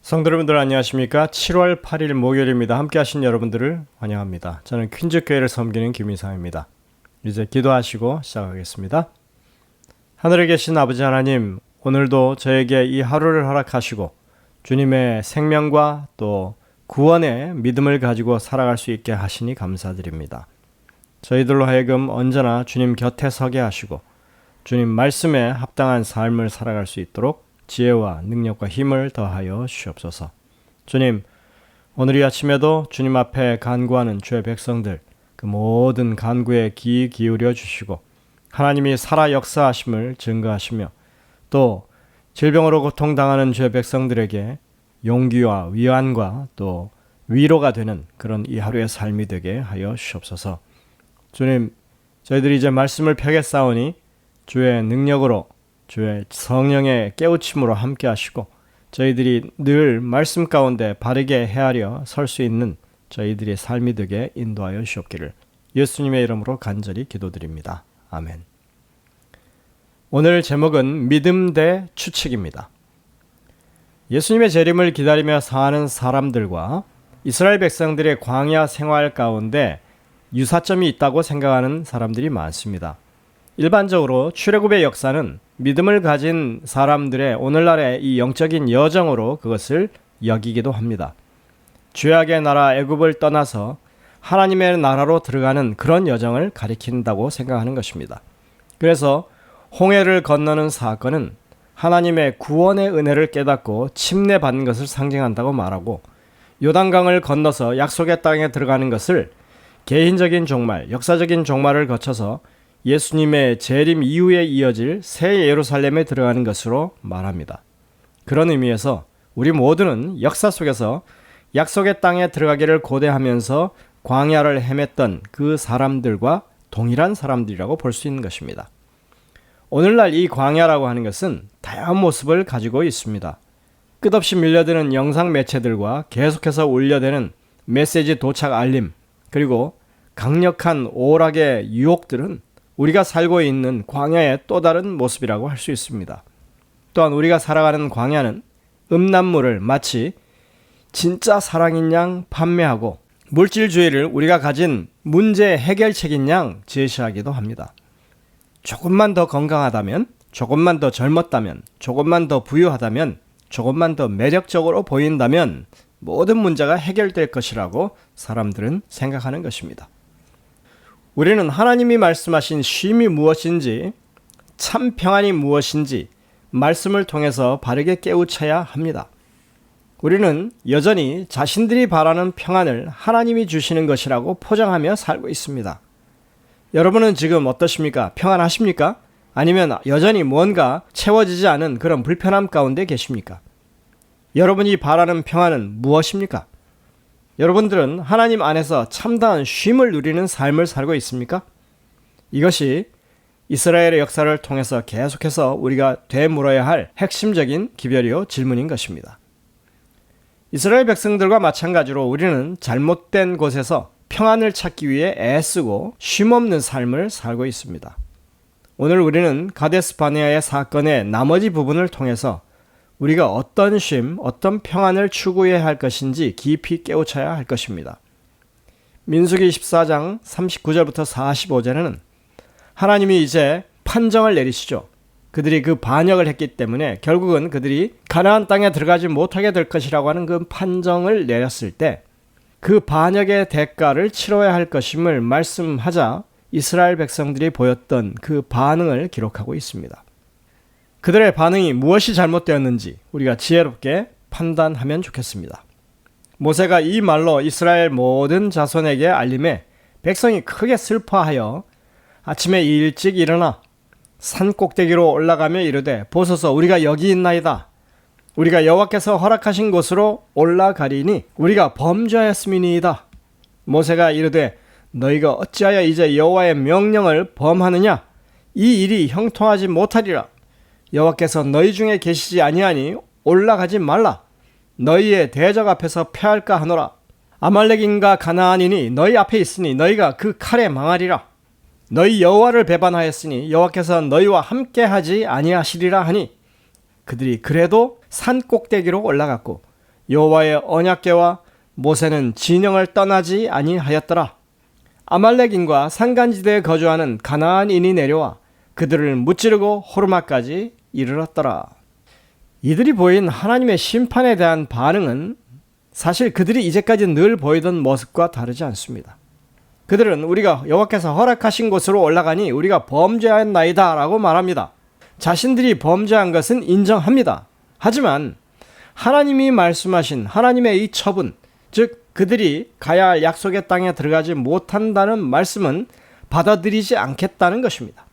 성도 여러분들 안녕하십니까? 7월 8일 목요일입니다. 함께 하신 여러분들을 환영합니다. 저는 퀸즈교회를 섬기는 김희상입니다. 이제 기도하시고 시작하겠습니다. 하늘에 계신 아버지 하나님, 오늘도 저에게 이 하루를 허락하시고 주님의 생명과 또 구원의 믿음을 가지고 살아갈 수 있게 하시니 감사드립니다. 저희들로 하여금 언제나 주님 곁에 서게 하시고 주님 말씀에 합당한 삶을 살아갈 수 있도록 지혜와 능력과 힘을 더하여 주옵소서. 주님, 오늘 이 아침에도 주님 앞에 간구하는 주의 백성들, 그 모든 간구에 귀 기울여 주시고 하나님이 살아 역사하심을 증거하시며 또 질병으로 고통당하는 주의 백성들에게 용기와 위안과 또 위로가 되는 그런 이 하루의 삶이 되게 하여 주옵소서. 주님, 저희들이 이제 말씀을 펴겠사오니 주의 능력으로 주의 성령의 깨우침으로 함께 하시고 저희들이 늘 말씀 가운데 바르게 헤아려 설 수 있는 저희들의 삶이 되게 인도하여 주옵기를 예수님의 이름으로 간절히 기도드립니다. 아멘. 오늘 제목은 믿음 대 추측입니다. 예수님의 재림을 기다리며 사는 사람들과 이스라엘 백성들의 광야 생활 가운데 유사점이 있다고 생각하는 사람들이 많습니다. 일반적으로 출애굽의 역사는 믿음을 가진 사람들의 오늘날의 이 영적인 여정으로 그것을 여기기도 합니다. 죄악의 나라 애굽을 떠나서 하나님의 나라로 들어가는 그런 여정을 가리킨다고 생각하는 것입니다. 그래서 홍해를 건너는 사건은 하나님의 구원의 은혜를 깨닫고 침례받는 것을 상징한다고 말하고 요단강을 건너서 약속의 땅에 들어가는 것을 개인적인 종말, 역사적인 종말을 거쳐서 예수님의 재림 이후에 이어질 새 예루살렘에 들어가는 것으로 말합니다. 그런 의미에서 우리 모두는 역사 속에서 약속의 땅에 들어가기를 고대하면서 광야를 헤맸던 그 사람들과 동일한 사람들이라고 볼 수 있는 것입니다. 오늘날 이 광야라고 하는 것은 다양한 모습을 가지고 있습니다. 끝없이 밀려드는 영상 매체들과 계속해서 울려대는 메시지 도착 알림, 그리고 강력한 오락의 유혹들은 우리가 살고 있는 광야의 또 다른 모습이라고 할 수 있습니다. 또한 우리가 살아가는 광야는 음란물을 마치 진짜 사랑인 양 판매하고 물질주의를 우리가 가진 문제 해결책인 양 제시하기도 합니다. 조금만 더 건강하다면, 조금만 더 젊었다면, 조금만 더 부유하다면, 조금만 더 매력적으로 보인다면 모든 문제가 해결될 것이라고 사람들은 생각하는 것입니다. 우리는 하나님이 말씀하신 쉼이 무엇인지, 참 평안이 무엇인지 말씀을 통해서 바르게 깨우쳐야 합니다. 우리는 여전히 자신들이 바라는 평안을 하나님이 주시는 것이라고 포장하며 살고 있습니다. 여러분은 지금 어떠십니까? 평안하십니까? 아니면 여전히 뭔가 채워지지 않은 그런 불편함 가운데 계십니까? 여러분이 바라는 평안은 무엇입니까? 여러분들은 하나님 안에서 참다운 쉼을 누리는 삶을 살고 있습니까? 이것이 이스라엘의 역사를 통해서 계속해서 우리가 되물어야 할 핵심적인 기별이요 질문인 것입니다. 이스라엘 백성들과 마찬가지로 우리는 잘못된 곳에서 평안을 찾기 위해 애쓰고 쉼없는 삶을 살고 있습니다. 오늘 우리는 가데스 바네아의 사건의 나머지 부분을 통해서 우리가 어떤 쉼, 어떤 평안을 추구해야 할 것인지 깊이 깨우쳐야 할 것입니다. 민수기 14장 39절부터 45절에는 하나님이 이제 판정을 내리시죠. 그들이 그 반역을 했기 때문에 결국은 그들이 가나안 땅에 들어가지 못하게 될 것이라고 하는 그 판정을 내렸을 때 그 반역의 대가를 치러야 할 것임을 말씀하자 이스라엘 백성들이 보였던 그 반응을 기록하고 있습니다. 그들의 반응이 무엇이 잘못되었는지 우리가 지혜롭게 판단하면 좋겠습니다. 모세가 이 말로 이스라엘 모든 자손에게 알림해 백성이 크게 슬퍼하여 아침에 일찍 일어나 산 꼭대기로 올라가며 이르되 보소서 우리가 여기 있나이다. 우리가 여호와께서 허락하신 곳으로 올라가리니 우리가 범죄하였음이니이다. 모세가 이르되 너희가 어찌하여 이제 여호와의 명령을 범하느냐? 이 일이 형통하지 못하리라. 여호와께서 너희 중에 계시지 아니하니 올라가지 말라. 너희의 대적 앞에서 패할까 하노라. 아말렉인과 가나안인이 너희 앞에 있으니 너희가 그 칼에 망하리라. 너희 여호와를 배반하였으니 여호와께서 너희와 함께하지 아니하시리라 하니 그들이 그래도 산 꼭대기로 올라갔고 여호와의 언약궤와 모세는 진영을 떠나지 아니하였더라. 아말렉인과 산간지대에 거주하는 가나안인이 내려와 그들을 무찌르고 호르마까지 이르렀더라. 이들이 보인 하나님의 심판에 대한 반응은 사실 그들이 이제까지 늘 보이던 모습과 다르지 않습니다. 그들은 우리가 여호와께서 허락하신 곳으로 올라가니 우리가 범죄하였나이다 라고 말합니다. 자신들이 범죄한 것은 인정합니다. 하지만 하나님이 말씀하신 하나님의 이 처분, 즉 그들이 가야 할 약속의 땅에 들어가지 못한다는 말씀은 받아들이지 않겠다는 것입니다.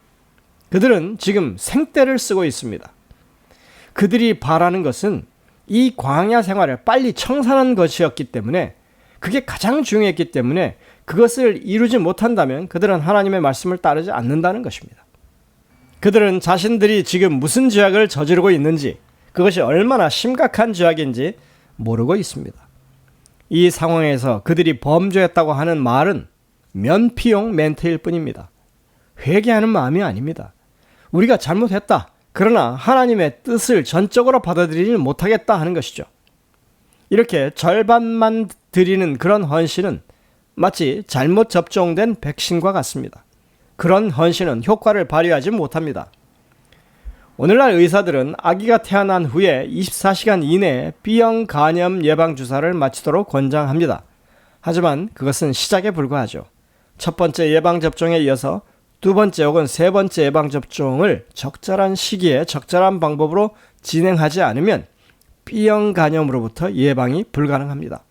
그들은 지금 생떼를 쓰고 있습니다. 그들이 바라는 것은 이 광야 생활을 빨리 청산한 것이었기 때문에, 그게 가장 중요했기 때문에 그것을 이루지 못한다면 그들은 하나님의 말씀을 따르지 않는다는 것입니다. 그들은 자신들이 지금 무슨 죄악을 저지르고 있는지, 그것이 얼마나 심각한 죄악인지 모르고 있습니다. 이 상황에서 그들이 범죄했다고 하는 말은 면피용 멘트일 뿐입니다. 회개하는 마음이 아닙니다. 우리가 잘못했다. 그러나 하나님의 뜻을 전적으로 받아들이지 못하겠다 하는 것이죠. 이렇게 절반만 드리는 그런 헌신은 마치 잘못 접종된 백신과 같습니다. 그런 헌신은 효과를 발휘하지 못합니다. 오늘날 의사들은 아기가 태어난 후에 24시간 이내에 B형 간염 예방주사를 맞히도록 권장합니다. 하지만 그것은 시작에 불과하죠. 첫 번째 예방접종에 이어서 두 번째 혹은 세 번째 예방접종을 적절한 시기에 적절한 방법으로 진행하지 않으면 B형 간염으로부터 예방이 불가능합니다.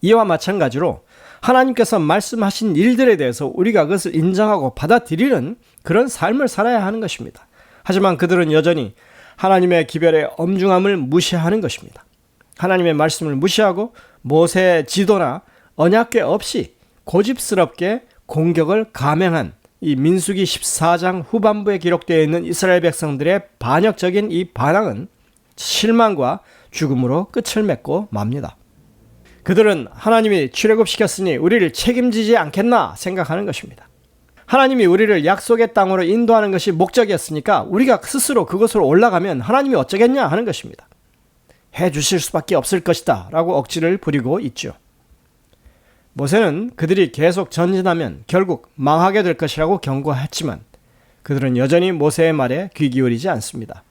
이와 마찬가지로 하나님께서 말씀하신 일들에 대해서 우리가 그것을 인정하고 받아들이는 그런 삶을 살아야 하는 것입니다. 하지만 그들은 여전히 하나님의 기별의 엄중함을 무시하는 것입니다. 하나님의 말씀을 무시하고 모세의 지도나 언약궤 없이 고집스럽게 공격을 감행한 이 민수기 14장 후반부에 기록되어 있는 이스라엘 백성들의 반역적인 이 반항은 실망과 죽음으로 끝을 맺고 맙니다. 그들은 하나님이 출애굽시켰으니 우리를 책임지지 않겠나 생각하는 것입니다. 하나님이 우리를 약속의 땅으로 인도하는 것이 목적이었으니까 우리가 스스로 그곳으로 올라가면 하나님이 어쩌겠냐 하는 것입니다. 해 주실 수밖에 없을 것이다 라고 억지를 부리고 있죠. 모세는 그들이 계속 전진하면 결국 망하게 될 것이라고 경고했지만 그들은 여전히 모세의 말에 귀 기울이지 않습니다.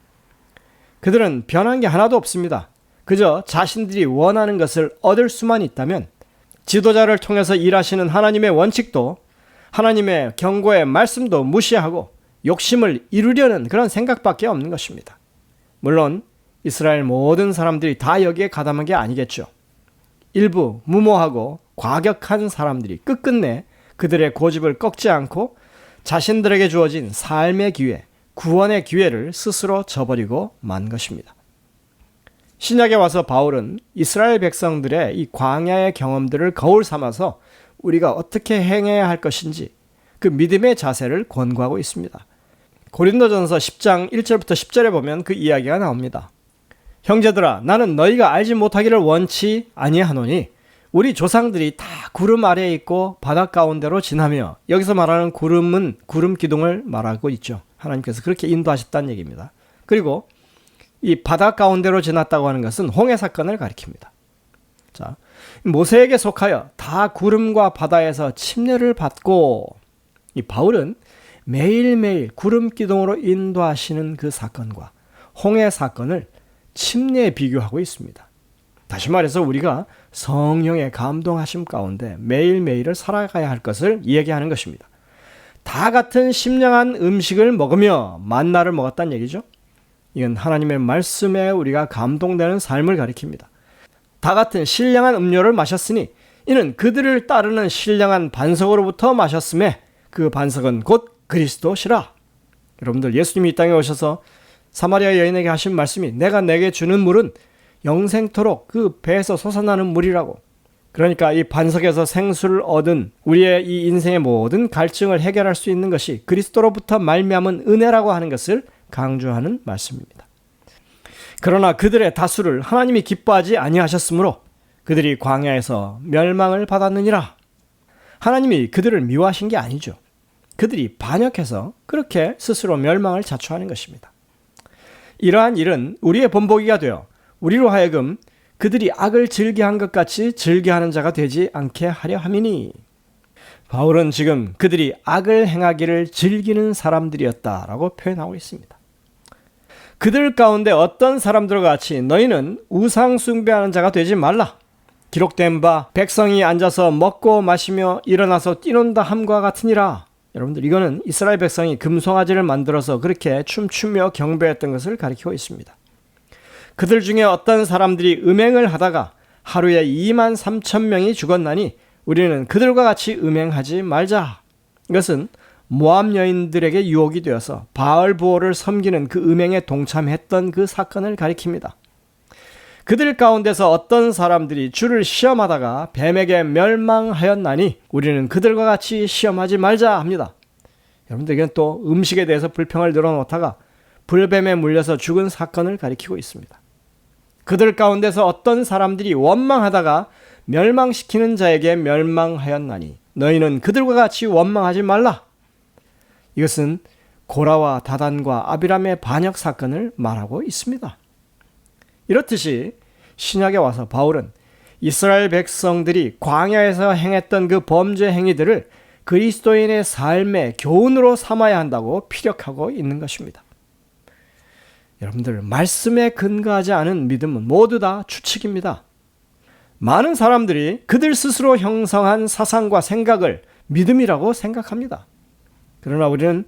그들은 변한 게 하나도 없습니다. 그저 자신들이 원하는 것을 얻을 수만 있다면 지도자를 통해서 일하시는 하나님의 원칙도 하나님의 경고의 말씀도 무시하고 욕심을 이루려는 그런 생각밖에 없는 것입니다. 물론 이스라엘 모든 사람들이 다 여기에 가담한 게 아니겠죠. 일부 무모하고 과격한 사람들이 끝끝내 그들의 고집을 꺾지 않고 자신들에게 주어진 삶의 기회, 구원의 기회를 스스로 저버리고 만 것입니다. 신약에 와서 바울은 이스라엘 백성들의 이 광야의 경험들을 거울 삼아서 우리가 어떻게 행해야 할 것인지 그 믿음의 자세를 권고하고 있습니다. 고린도전서 10장 1절부터 10절에 보면 그 이야기가 나옵니다. 형제들아, 나는 너희가 알지 못하기를 원치 아니하노니 우리 조상들이 다 구름 아래에 있고 바닷 가운데로 지나며, 여기서 말하는 구름은 구름 기둥을 말하고 있죠. 하나님께서 그렇게 인도하셨다는 얘기입니다. 그리고 이 바닷 가운데로 지났다고 하는 것은 홍해 사건을 가리킵니다. 자, 모세에게 속하여 다 구름과 바다에서 침례를 받고, 이 바울은 매일매일 구름 기둥으로 인도하시는 그 사건과 홍해 사건을 침례에 비교하고 있습니다. 다시 말해서 우리가 성령의 감동하심 가운데 매일매일을 살아가야 할 것을 이야기하는 것입니다. 다 같은 신령한 음식을 먹으며 만나를 먹었다는 얘기죠. 이건 하나님의 말씀에 우리가 감동되는 삶을 가리킵니다. 다 같은 신령한 음료를 마셨으니 이는 그들을 따르는 신령한 반석으로부터 마셨음에 그 반석은 곧 그리스도시라. 여러분들, 예수님이 이 땅에 오셔서 사마리아 여인에게 하신 말씀이 내가 내게 주는 물은 영생토록 그 배에서 솟아나는 물이라고. 그러니까 이 반석에서 생수를 얻은 우리의 이 인생의 모든 갈증을 해결할 수 있는 것이 그리스도로부터 말미암은 은혜라고 하는 것을 강조하는 말씀입니다. 그러나 그들의 다수를 하나님이 기뻐하지 아니하셨으므로 그들이 광야에서 멸망을 받았느니라. 하나님이 그들을 미워하신 게 아니죠. 그들이 반역해서 그렇게 스스로 멸망을 자초하는 것입니다. 이러한 일은 우리의 본보기가 되어 우리로 하여금 그들이 악을 즐겨한 것 같이 즐겨하는 자가 되지 않게 하려 함이니. 바울은 지금 그들이 악을 행하기를 즐기는 사람들이었다라고 표현하고 있습니다. 그들 가운데 어떤 사람들과 같이 너희는 우상 숭배하는 자가 되지 말라. 기록된 바 백성이 앉아서 먹고 마시며 일어나서 뛰논다 함과 같으니라. 여러분들, 이거는 이스라엘 백성이 금송아지를 만들어서 그렇게 춤추며 경배했던 것을 가리키고 있습니다. 그들 중에 어떤 사람들이 음행을 하다가 하루에 23,000명이 죽었나니 우리는 그들과 같이 음행하지 말자. 이것은 모압 여인들에게 유혹이 되어서 바알 부호를 섬기는 그 음행에 동참했던 그 사건을 가리킵니다. 그들 가운데서 어떤 사람들이 주를 시험하다가 뱀에게 멸망하였나니 우리는 그들과 같이 시험하지 말자 합니다. 여러분들, 이건 또 음식에 대해서 불평을 늘어놓다가 불뱀에 물려서 죽은 사건을 가리키고 있습니다. 그들 가운데서 어떤 사람들이 원망하다가 멸망시키는 자에게 멸망하였나니 너희는 그들과 같이 원망하지 말라. 이것은 고라와 다단과 아비람의 반역 사건을 말하고 있습니다. 이렇듯이 신약에 와서 바울은 이스라엘 백성들이 광야에서 행했던 그 범죄 행위들을 그리스도인의 삶의 교훈으로 삼아야 한다고 피력하고 있는 것입니다. 여러분들, 말씀에 근거하지 않은 믿음은 모두 다 추측입니다. 많은 사람들이 그들 스스로 형성한 사상과 생각을 믿음이라고 생각합니다. 그러나 우리는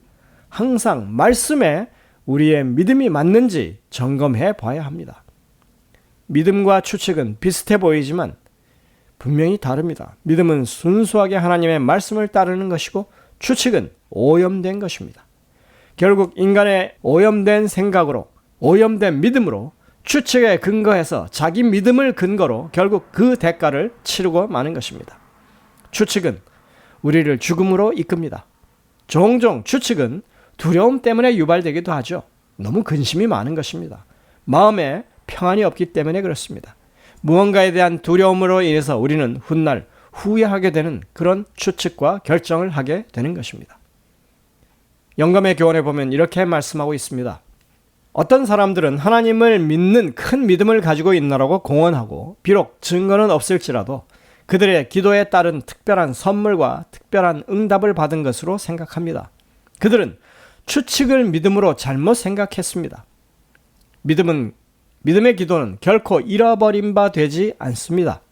항상 말씀에 우리의 믿음이 맞는지 점검해 봐야 합니다. 믿음과 추측은 비슷해 보이지만 분명히 다릅니다. 믿음은 순수하게 하나님의 말씀을 따르는 것이고 추측은 오염된 것입니다. 결국 인간의 오염된 생각으로, 오염된 믿음으로 추측에 근거해서 자기 믿음을 근거로 결국 그 대가를 치르고 마는 것입니다. 추측은 우리를 죽음으로 이끕니다. 종종 추측은 두려움 때문에 유발되기도 하죠. 너무 근심이 많은 것입니다. 마음에 평안이 없기 때문에 그렇습니다. 무언가에 대한 두려움으로 인해서 우리는 훗날 후회하게 되는 그런 추측과 결정을 하게 되는 것입니다. 영감의 교훈에 보면 이렇게 말씀하고 있습니다. 어떤 사람들은 하나님을 믿는 큰 믿음을 가지고 있노라고 공언하고 비록 증거는 없을지라도 그들의 기도에 따른 특별한 선물과 특별한 응답을 받은 것으로 생각합니다. 그들은 추측을 믿음으로 잘못 생각했습니다. 믿음의 기도는 결코 잃어버린 바 되지 않습니다.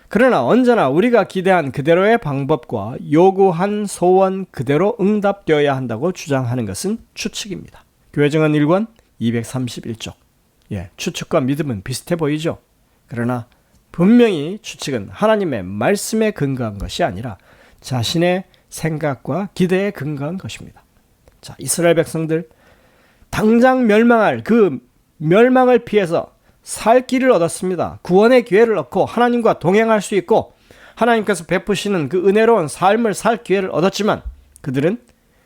그러나 언제나 우리가 기대한 그대로의 방법과 요구한 소원 그대로 응답되어야 한다고 주장하는 것은 추측입니다. 교회증언 1권 231쪽. 추측과 믿음은 비슷해 보이죠? 그러나 분명히 추측은 하나님의 말씀에 근거한 것이 아니라 자신의 생각과 기대에 근거한 것입니다. 자, 이스라엘 백성들 당장 멸망할 그 멸망을 피해서 살 길을 얻었습니다. 구원의 기회를 얻고 하나님과 동행할 수 있고 하나님께서 베푸시는 그 은혜로운 삶을 살 기회를 얻었지만 그들은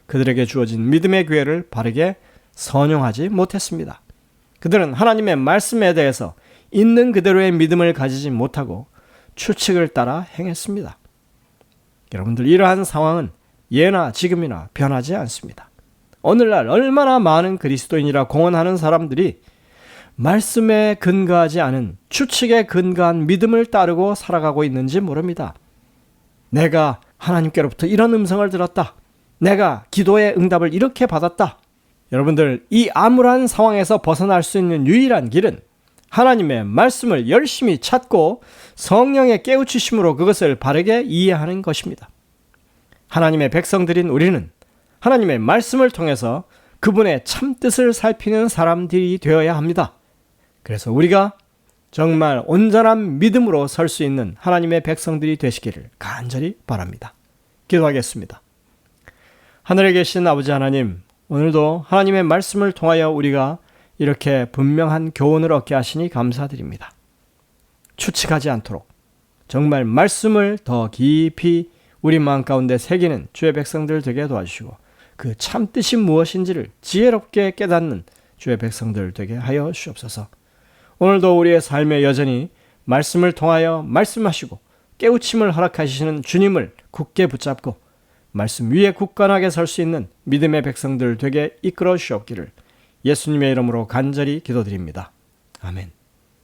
그들에게 주어진 믿음의 기회를 바르게 선용하지 못했습니다. 그들은 하나님의 말씀에 대해서 있는 그대로의 믿음을 가지지 못하고 추측을 따라 행했습니다. 여러분들, 이러한 상황은 예나 지금이나 변하지 않습니다. 오늘날 얼마나 많은 그리스도인이라 공언하는 사람들이 말씀에 근거하지 않은 추측에 근거한 믿음을 따르고 살아가고 있는지 모릅니다. 내가 하나님께로부터 이런 음성을 들었다. 내가 기도의 응답을 이렇게 받았다. 여러분들, 이 암울한 상황에서 벗어날 수 있는 유일한 길은 하나님의 말씀을 열심히 찾고 성령의 깨우치심으로 그것을 바르게 이해하는 것입니다. 하나님의 백성들인 우리는 하나님의 말씀을 통해서 그분의 참뜻을 살피는 사람들이 되어야 합니다. 그래서 우리가 정말 온전한 믿음으로 설 수 있는 하나님의 백성들이 되시기를 간절히 바랍니다. 기도하겠습니다. 하늘에 계신 아버지 하나님, 오늘도 하나님의 말씀을 통하여 우리가 이렇게 분명한 교훈을 얻게 하시니 감사드립니다. 추측하지 않도록 정말 말씀을 더 깊이 우리 마음 가운데 새기는 주의 백성들 되게 도와주시고 그 참뜻이 무엇인지를 지혜롭게 깨닫는 주의 백성들 되게 하여 주옵소서. 오늘도 우리의 삶에 여전히 말씀을 통하여 말씀하시고 깨우침을 허락하시는 주님을 굳게 붙잡고 말씀 위에 굳건하게 설 수 있는 믿음의 백성들 되게 이끌어 주옵기를 예수님의 이름으로 간절히 기도드립니다. 아멘.